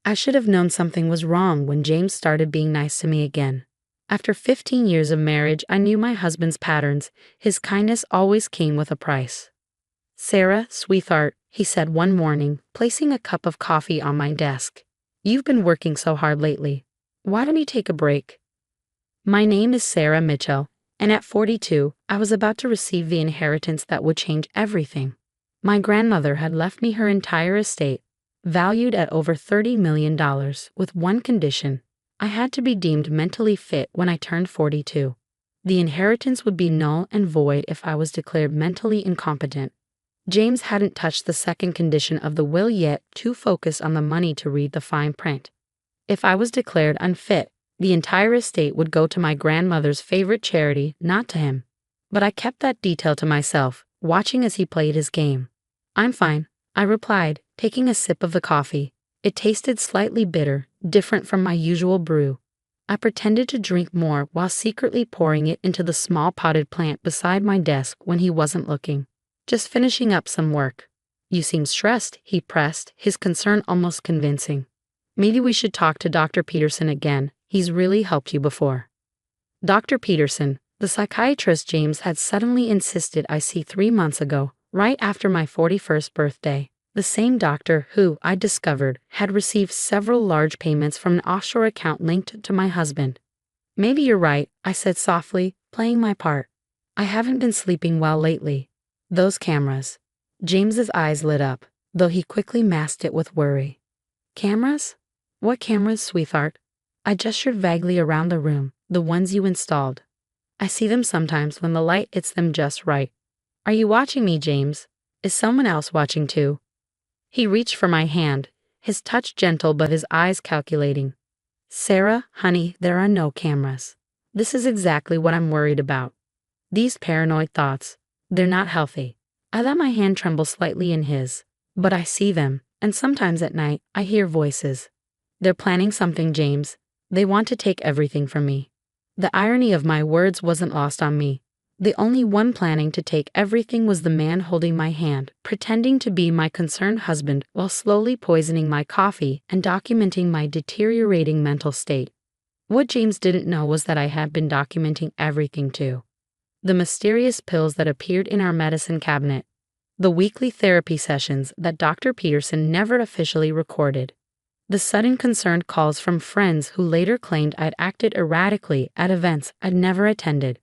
I should have known something was wrong when James started being nice to me again. After 15 years of marriage, I knew my husband's patterns. His kindness always came with a price. "Sarah, sweetheart," he said one morning, placing a cup of coffee on my desk. "You've been working so hard lately. Why don't you take a break?" My name is Sarah Mitchell, and at 42, I was about to receive the inheritance that would change everything. My grandmother had left me her entire estate, valued at over $30 million, with one condition: I had to be deemed mentally fit when I turned 42. The inheritance would be null and void if I was declared mentally incompetent. James hadn't touched the second condition of the will yet, too focused on the money to read the fine print. If I was declared unfit, the entire estate would go to my grandmother's favorite charity, not to him. But I kept that detail to myself, watching as he played his game. "I'm fine," I replied, taking a sip of the coffee. It tasted slightly bitter, different from my usual brew. I pretended to drink more while secretly pouring it into the small potted plant beside my desk when he wasn't looking. "Just finishing up some work." "You seem stressed," he pressed, his concern almost convincing. "Maybe we should talk to Dr. Peterson again. He's really helped you before." Dr. Peterson, the psychiatrist James had suddenly insisted I see 3 months ago, right after my 41st birthday. The same doctor who, I discovered, had received several large payments from an offshore account linked to my husband. "Maybe you're right," I said softly, playing my part. "I haven't been sleeping well lately. Those cameras." James's eyes lit up, though he quickly masked it with worry. "Cameras? What cameras, sweetheart?" I gestured vaguely around the room. "The ones you installed. I see them sometimes when the light hits them just right." "Are you watching me, James? Is someone else watching too?" He reached for my hand, his touch gentle but his eyes calculating. "Sarah, honey, there are no cameras. This is exactly what I'm worried about. These paranoid thoughts, they're not healthy." I let my hand tremble slightly in his. "But I see them, and sometimes at night, I hear voices. They're planning something, James. They want to take everything from me." The irony of my words wasn't lost on me. The only one planning to take everything was the man holding my hand, pretending to be my concerned husband while slowly poisoning my coffee and documenting my deteriorating mental state. What James didn't know was that I had been documenting everything too. The mysterious pills that appeared in our medicine cabinet. The weekly therapy sessions that Dr. Peterson never officially recorded. The sudden concerned calls from friends who later claimed I'd acted erratically at events I'd never attended.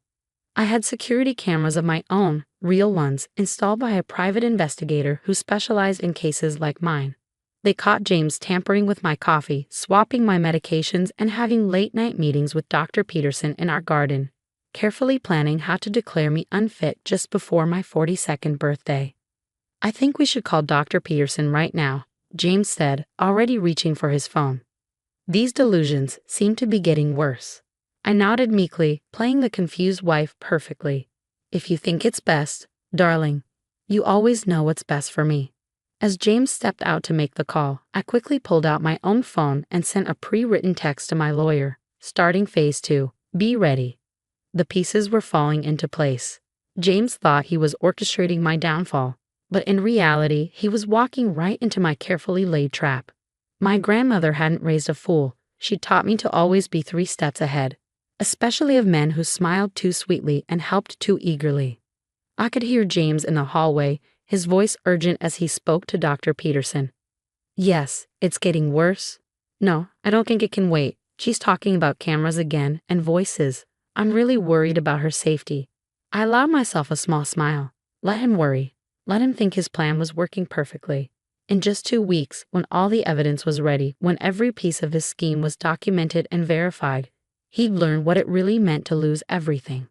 I had security cameras of my own, real ones, installed by a private investigator who specialized in cases like mine. They caught James tampering with my coffee, swapping my medications, and having late-night meetings with Dr. Peterson in our garden, carefully planning how to declare me unfit just before my 42nd birthday. "I think we should call Dr. Peterson right now," James said, already reaching for his phone. These delusions seemed to be getting worse. I nodded meekly, playing the confused wife perfectly. "If you think it's best, darling, you always know what's best for me." As James stepped out to make the call, I quickly pulled out my own phone and sent a pre-written text to my lawyer, starting phase 2, "Be ready." The pieces were falling into place. James thought he was orchestrating my downfall, but in reality, he was walking right into my carefully laid trap. My grandmother hadn't raised a fool. She taught me to always be 3 steps ahead, especially of men who smiled too sweetly and helped too eagerly. I could hear James in the hallway, his voice urgent as he spoke to Dr. Peterson. "Yes, it's getting worse. No, I don't think it can wait. She's talking about cameras again and voices. I'm really worried about her safety." I allowed myself a small smile. Let him worry. Let him think his plan was working perfectly. In just 2 weeks, when all the evidence was ready, when every piece of his scheme was documented and verified, he'd learn what it really meant to lose everything.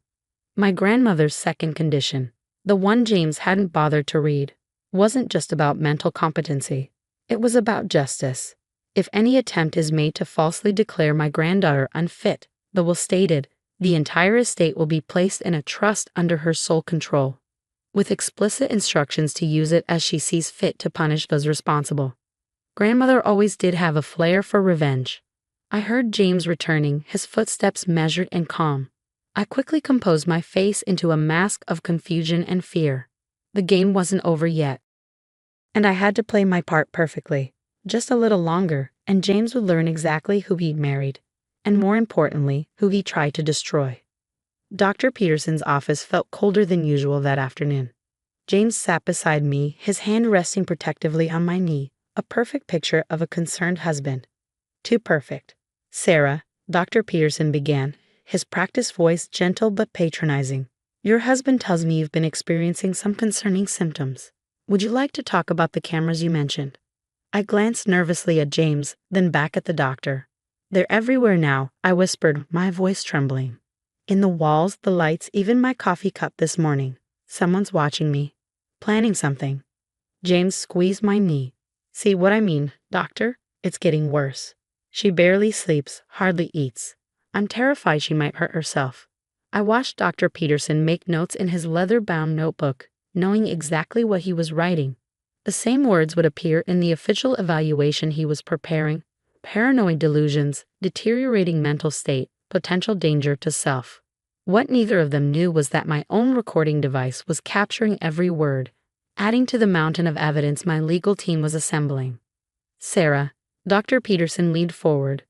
My grandmother's second condition, the one James hadn't bothered to read, wasn't just about mental competency. It was about justice. If any attempt is made to falsely declare my granddaughter unfit, the will stated, the entire estate will be placed in a trust under her sole control, with explicit instructions to use it as she sees fit to punish those responsible. Grandmother always did have a flair for revenge. I heard James returning, his footsteps measured and calm. I quickly composed my face into a mask of confusion and fear. The game wasn't over yet. And I had to play my part perfectly. Just a little longer, and James would learn exactly who he'd married, and more importantly, who he tried to destroy. Dr. Peterson's office felt colder than usual that afternoon. James sat beside me, his hand resting protectively on my knee, a perfect picture of a concerned husband. Too perfect. Sarah, Dr. Peterson began, his practiced voice gentle but patronizing. Your husband tells me you've been experiencing some concerning symptoms. Would you like to talk about the cameras you mentioned? I glanced nervously at James, then back at the doctor. They're everywhere now, I whispered, my voice trembling. In the walls, the lights, even my coffee cup this morning. Someone's watching me. Planning something. James squeezed my knee. See what I mean, doctor? It's getting worse. She barely sleeps, hardly eats. I'm terrified she might hurt herself. I watched Dr. Peterson make notes in his leather-bound notebook, knowing exactly what he was writing. The same words would appear in the official evaluation he was preparing. Paranoid delusions, deteriorating mental state, potential danger to self. What neither of them knew was that my own recording device was capturing every word, adding to the mountain of evidence my legal team was assembling. Sarah, Dr. Peterson leaned forward.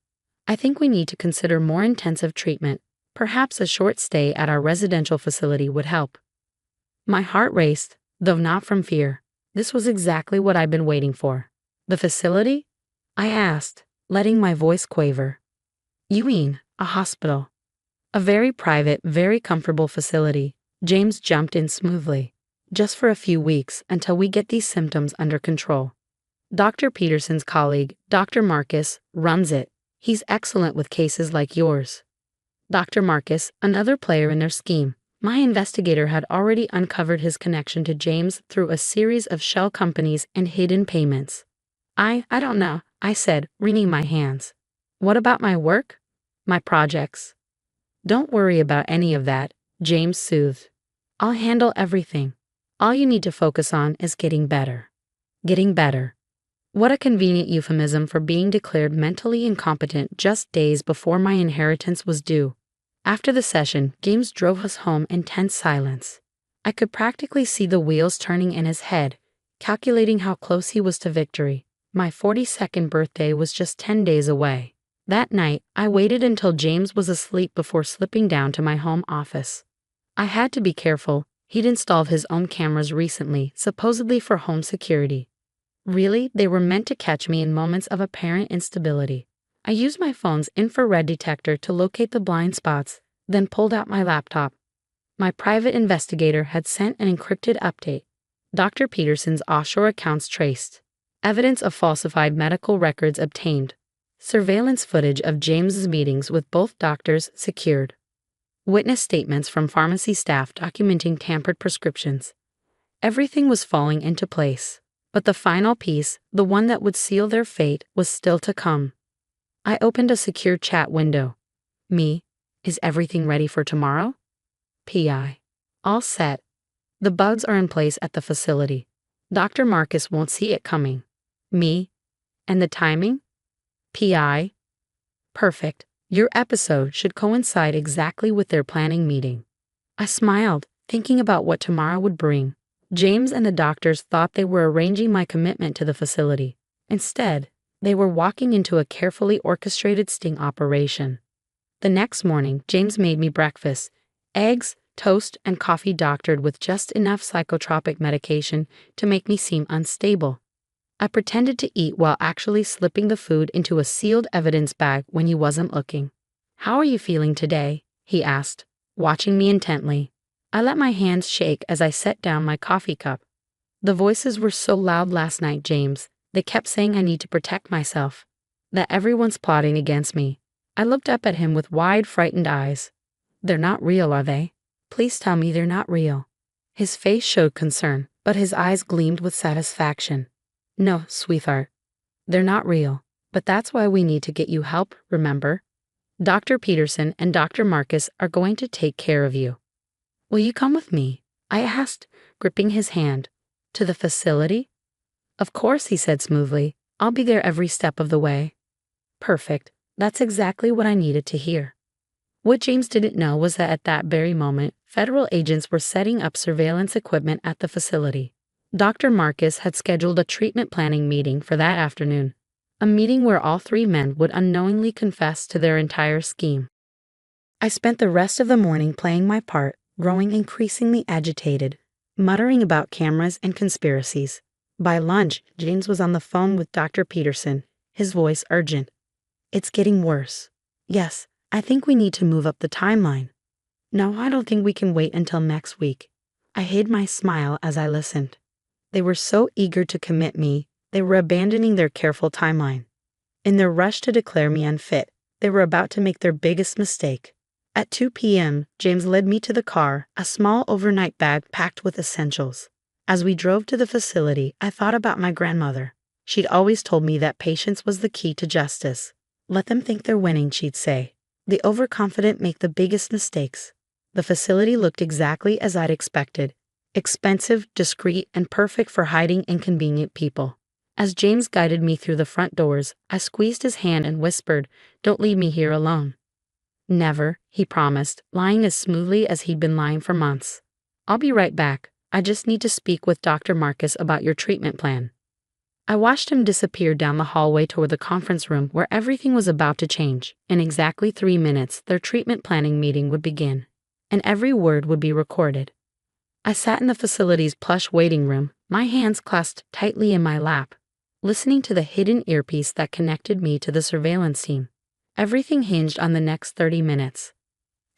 I think we need to consider more intensive treatment. Perhaps a short stay at our residential facility would help. My heart raced, though not from fear. This was exactly what I'd been waiting for. The facility? I asked, letting my voice quaver. You mean, a hospital? A very private, very comfortable facility. James jumped in smoothly. Just for a few weeks, until we get these symptoms under control. Dr. Peterson's colleague, Dr. Marcus, runs it. He's excellent with cases like yours. Dr. Marcus, another player in their scheme. My investigator had already uncovered his connection to James through a series of shell companies and hidden payments. I don't know, I said, wringing my hands. What about my work? My projects? Don't worry about any of that, James soothed. I'll handle everything. All you need to focus on is getting better. Getting better. What a convenient euphemism for being declared mentally incompetent just days before my inheritance was due. After the session, James drove us home in tense silence. I could practically see the wheels turning in his head, calculating how close he was to victory. My 42nd birthday was just 10 days away. That night, I waited until James was asleep before slipping down to my home office. I had to be careful. He'd installed his own cameras recently, supposedly for home security. Really, they were meant to catch me in moments of apparent instability. I used my phone's infrared detector to locate the blind spots, then pulled out my laptop. My private investigator had sent an encrypted update. Dr. Peterson's offshore accounts traced. Evidence of falsified medical records obtained. Surveillance footage of James's meetings with both doctors secured. Witness statements from pharmacy staff documenting tampered prescriptions. Everything was falling into place. But the final piece, the one that would seal their fate, was still to come. I opened a secure chat window. Me, is everything ready for tomorrow? P.I. All set. The bugs are in place at the facility. Dr. Marcus won't see it coming. Me, and the timing? P.I. Perfect. Your episode should coincide exactly with their planning meeting. I smiled, thinking about what tomorrow would bring. James and the doctors thought they were arranging my commitment to the facility. Instead, they were walking into a carefully orchestrated sting operation. The next morning, James made me breakfast, eggs, toast, and coffee doctored with just enough psychotropic medication to make me seem unstable. I pretended to eat while actually slipping the food into a sealed evidence bag when he wasn't looking. How are you feeling today? He asked, watching me intently. I let my hands shake as I set down my coffee cup. The voices were so loud last night, James. They kept saying I need to protect myself, that everyone's plotting against me. I looked up at him with wide, frightened eyes. They're not real, are they? Please tell me they're not real. His face showed concern, but his eyes gleamed with satisfaction. No, sweetheart. They're not real, but that's why we need to get you help, remember? Dr. Peterson and Dr. Marcus are going to take care of you. Will you come with me? I asked, gripping his hand. To the facility? Of course, he said smoothly. I'll be there every step of the way. Perfect. That's exactly what I needed to hear. What James didn't know was that at that very moment, federal agents were setting up surveillance equipment at the facility. Dr. Marcus had scheduled a treatment planning meeting for that afternoon. A meeting where all three men would unknowingly confess to their entire scheme. I spent the rest of the morning playing my part, growing increasingly agitated, muttering about cameras and conspiracies. By lunch, James was on the phone with Dr. Peterson, his voice urgent. It's getting worse. Yes, I think we need to move up the timeline. No, I don't think we can wait until next week. I hid my smile as I listened. They were so eager to commit me, they were abandoning their careful timeline. In their rush to declare me unfit, they were about to make their biggest mistake. At 2 p.m., James led me to the car, a small overnight bag packed with essentials. As we drove to the facility, I thought about my grandmother. She'd always told me that patience was the key to justice. Let them think they're winning, she'd say. The overconfident make the biggest mistakes. The facility looked exactly as I'd expected. Expensive, discreet, and perfect for hiding inconvenient people. As James guided me through the front doors, I squeezed his hand and whispered, "Don't leave me here alone." "Never," he promised, lying as smoothly as he'd been lying for months. "I'll be right back. I just need to speak with Dr. Marcus about your treatment plan." I watched him disappear down the hallway toward the conference room where everything was about to change. In exactly 3 minutes, their treatment planning meeting would begin, and every word would be recorded. I sat in the facility's plush waiting room, my hands clasped tightly in my lap, listening to the hidden earpiece that connected me to the surveillance team. Everything hinged on the next 30 minutes.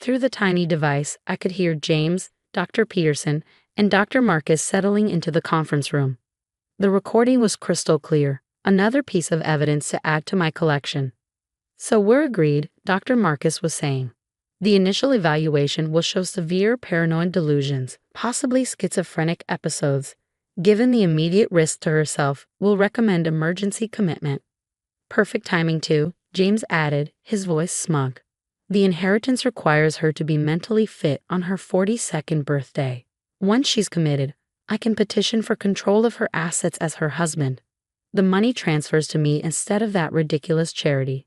Through the tiny device, I could hear James, Dr. Peterson, and Dr. Marcus settling into the conference room. The recording was crystal clear, another piece of evidence to add to my collection. "So we're agreed," Dr. Marcus was saying. "The initial evaluation will show severe paranoid delusions, possibly schizophrenic episodes. Given the immediate risk to herself, we'll recommend emergency commitment." "Perfect timing too," James added, his voice smug. "The inheritance requires her to be mentally fit on her 42nd birthday. Once she's committed, I can petition for control of her assets as her husband. The money transfers to me instead of that ridiculous charity."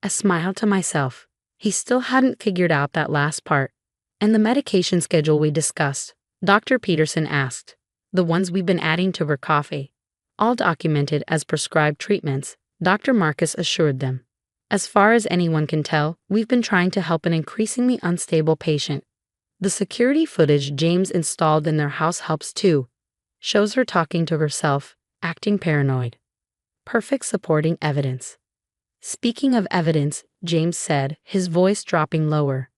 I smiled to myself. He still hadn't figured out that last part. "And the medication schedule we discussed?" Dr. Peterson asked. "The ones we've been adding to her coffee." "All documented as prescribed treatments," Dr. Marcus assured them. "As far as anyone can tell, we've been trying to help an increasingly unstable patient. The security footage James installed in their house helps too. Shows her talking to herself, acting paranoid. Perfect supporting evidence." "Speaking of evidence," James said, his voice dropping lower.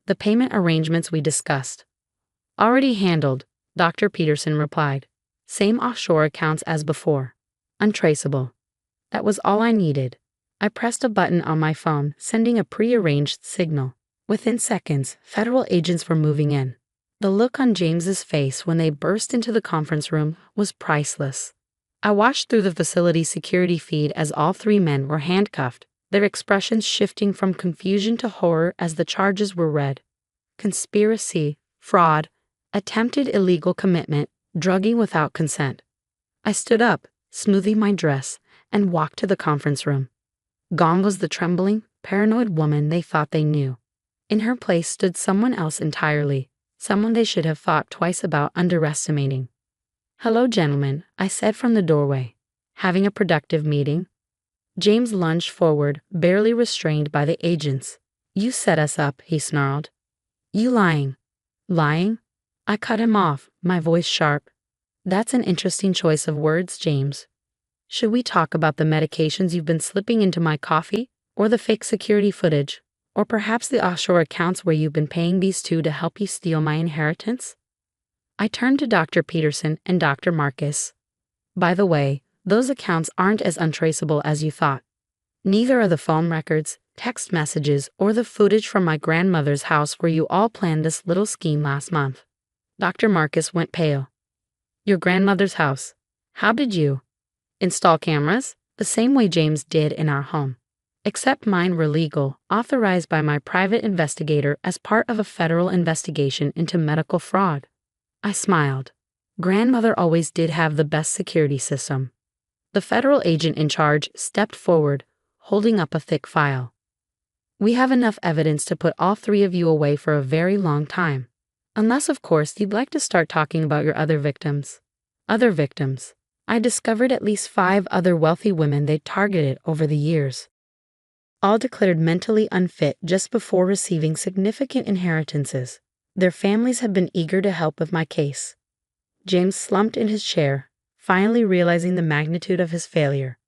"The payment arrangements we discussed." "Already handled," Dr. Peterson replied. "Same offshore accounts as before. Untraceable." That was all I needed. I pressed a button on my phone, sending a pre-arranged signal. Within seconds, federal agents were moving in. The look on James's face when they burst into the conference room was priceless. I watched through the facility security feed as all three men were handcuffed, their expressions shifting from confusion to horror as the charges were read. Conspiracy, fraud, attempted illegal commitment, drugging without consent. I stood up, smoothing my dress, and walked to the conference room. Gone was the trembling, paranoid woman they thought they knew. In her place stood someone else entirely, someone they should have thought twice about underestimating. "Hello, gentlemen," I said from the doorway. "Having a productive meeting?" James lunged forward, barely restrained by the agents. "You set us up," he snarled. "You lying." "Lying?" I cut him off, my voice sharp. "That's an interesting choice of words, James. Should we talk about the medications you've been slipping into my coffee, or the fake security footage, or perhaps the offshore accounts where you've been paying these two to help you steal my inheritance?" I turned to Dr. Peterson and Dr. Marcus. "By the way, those accounts aren't as untraceable as you thought. Neither are the phone records, text messages, or the footage from my grandmother's house where you all planned this little scheme last month." Dr. Marcus went pale. "Your grandmother's house. How did you install cameras?" "The same way James did in our home. Except mine were legal, authorized by my private investigator as part of a federal investigation into medical fraud." I smiled. Grandmother always did have the best security system. The federal agent in charge stepped forward, holding up a thick file. "We have enough evidence to put all three of you away for a very long time. Unless, of course, you'd like to start talking about your other victims." "Other victims?" I discovered at least 5 other wealthy women they'd targeted over the years. All declared mentally unfit just before receiving significant inheritances. Their families had been eager to help with my case. James slumped in his chair, finally realizing the magnitude of his failure.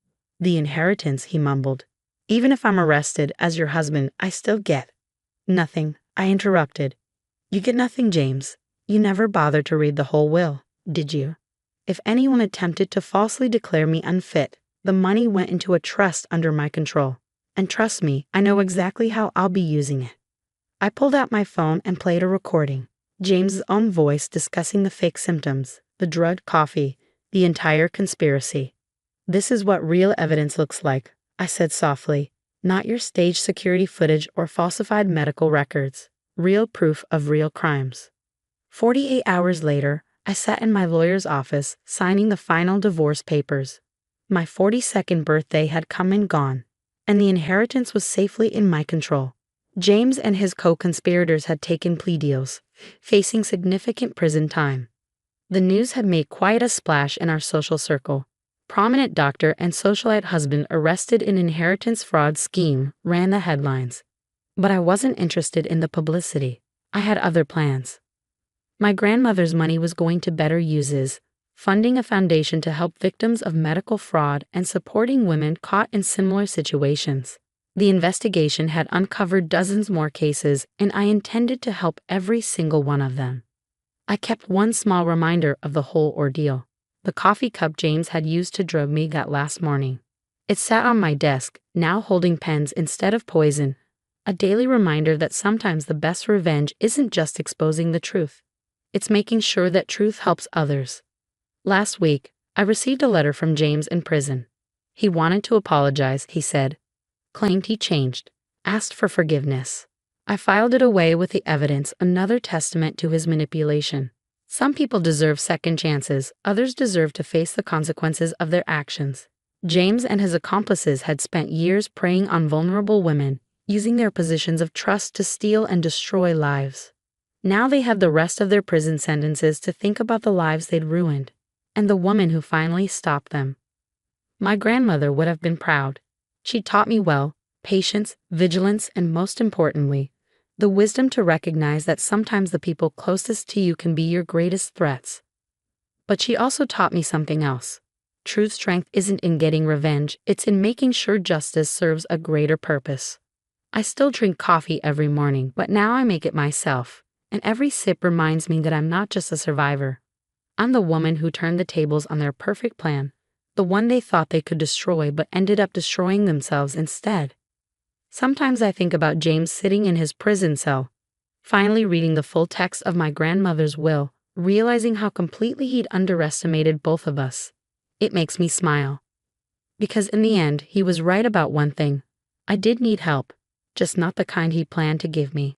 The inheritance, he mumbled. Even if I'm arrested as your husband, I still get nothing, I interrupted. You get nothing, James. You never bothered to read the whole will, did you? If anyone attempted to falsely declare me unfit, the money went into a trust under my control. And trust me, I know exactly how I'll be using it. I pulled out my phone and played a recording. James's own voice discussing the fake symptoms, the drugged coffee, the entire conspiracy. This is what real evidence looks like, I said softly. Not your staged security footage or falsified medical records. Real proof of real crimes. 48 hours later, I sat in my lawyer's office, signing the final divorce papers. My 42nd birthday had come and gone, and the inheritance was safely in my control. James and his co-conspirators had taken plea deals, facing significant prison time. The news had made quite a splash in our social circle. Prominent doctor and socialite husband arrested in inheritance fraud scheme ran the headlines. But I wasn't interested in the publicity. I had other plans. My grandmother's money was going to better uses, funding a foundation to help victims of medical fraud and supporting women caught in similar situations. The investigation had uncovered dozens more cases, and I intended to help every single one of them. I kept one small reminder of the whole ordeal. The coffee cup James had used to drug me that last morning. It sat on my desk, now holding pens instead of poison, a daily reminder that sometimes the best revenge isn't just exposing the truth. It's making sure that truth helps others. Last week, I received a letter from James in prison. He wanted to apologize, he said. Claimed he changed. Asked for forgiveness. I filed it away with the evidence, another testament to his manipulation. Some people deserve second chances, others deserve to face the consequences of their actions. James and his accomplices had spent years preying on vulnerable women, using their positions of trust to steal and destroy lives. Now they had the rest of their prison sentences to think about the lives they'd ruined, and the woman who finally stopped them. My grandmother would have been proud. She taught me well, patience, vigilance, and most importantly, the wisdom to recognize that sometimes the people closest to you can be your greatest threats. But she also taught me something else. True strength isn't in getting revenge, it's in making sure justice serves a greater purpose. I still drink coffee every morning, but now I make it myself, and every sip reminds me that I'm not just a survivor. I'm the woman who turned the tables on their perfect plan, the one they thought they could destroy but ended up destroying themselves instead. Sometimes I think about James sitting in his prison cell, finally reading the full text of my grandmother's will, realizing how completely he'd underestimated both of us. It makes me smile. Because in the end, he was right about one thing. I did need help, just not the kind he planned to give me.